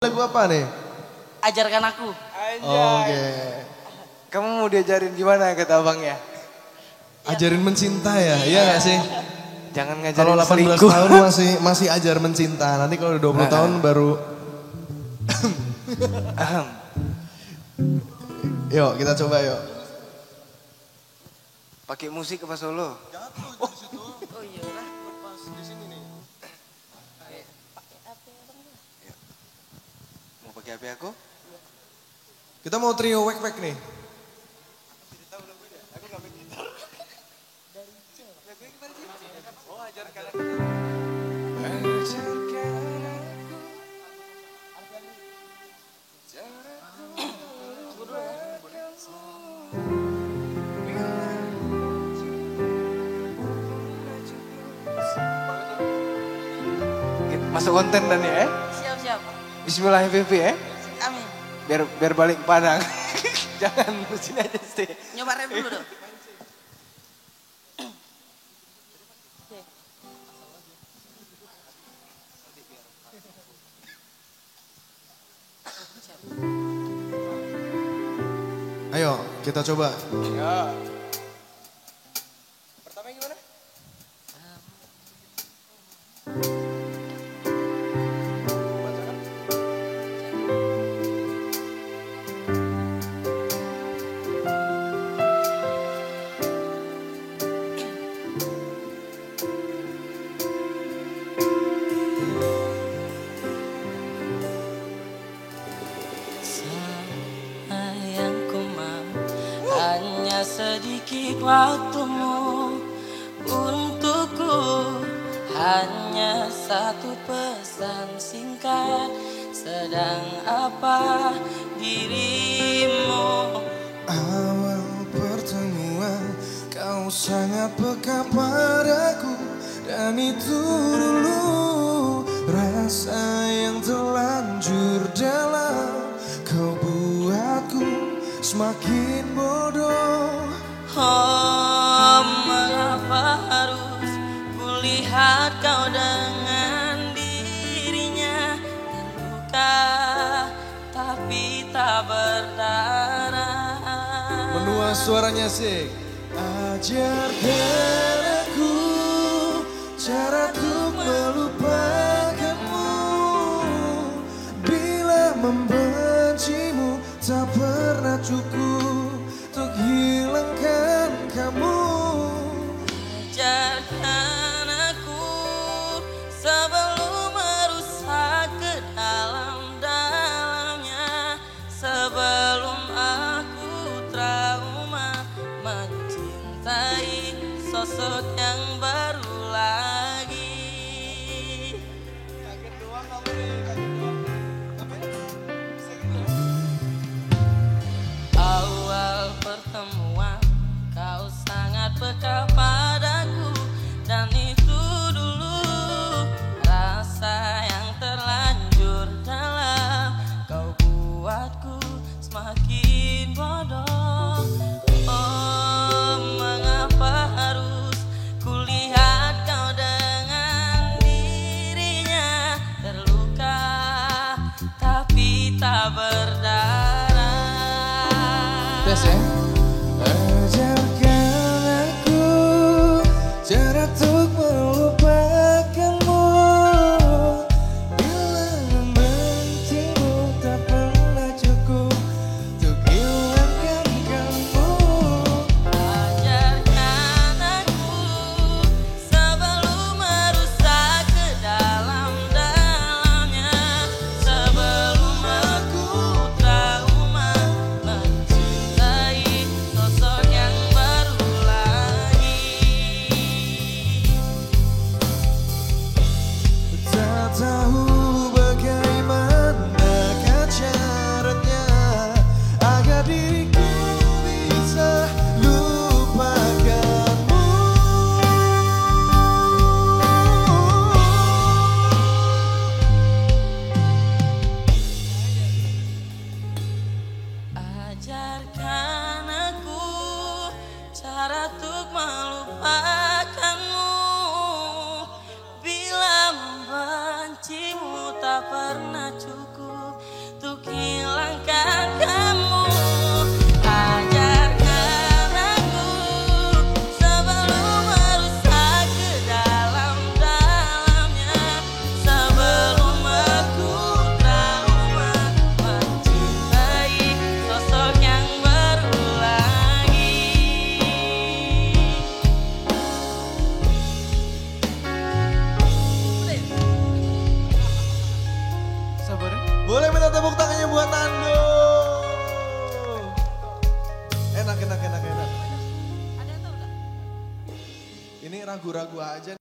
Lagu apa nih? Ajarkan aku. Oke. Kamu mau diajarin gimana kata abang ya? Ajarin mencinta ya? Iya gak sih? Jangan ngajarin Kalau 18 selingkuh. tahun masih ajar mencinta. Nanti kalau udah 20 tahun baru. Yuk kita coba yuk. Pakai musik apa solo? Oh iya lah. Mau pakai HP aku? Kita mau trio wek-wek nih. Oh, ajarkan aku. Masuk konten dan ya? Siap. Bismillahirrahmanirrahim ya? Amin. Biar balik ke Padang. Jangan mesin aja sih. Nyoba rem dulu dong. Ayo kita coba. Ya. Pertama gimana? Sayangku mau hanya sedikit waktumu untukku, hanya satu pesan singkat. Sedang apa dirimu? Awal pertemuan kau sangat peka padaku. Dan itu dulu rasa yang terlanjur dalam. Kau buatku semakin bodoh. Oh, mengapa harus kulihat kau dengan dirinya terluka tapi tak berdarah. Menua suaranya sih. Ajarkan aku cara untuk melupakanmu. Bila membencimu tak pernah cukup untuk hilangkan kamu. Ajarkan aku sebelum merusak ke dalam-dalamnya, sebelum aku trauma mencintai sosok yang baru lagi. Kaget doang kamu nih, kaget doang. Awal Boleh minta tepuk tangannya buat Nando. Enak. Ada yang tahu nggak? Ini ragu-ragu aja.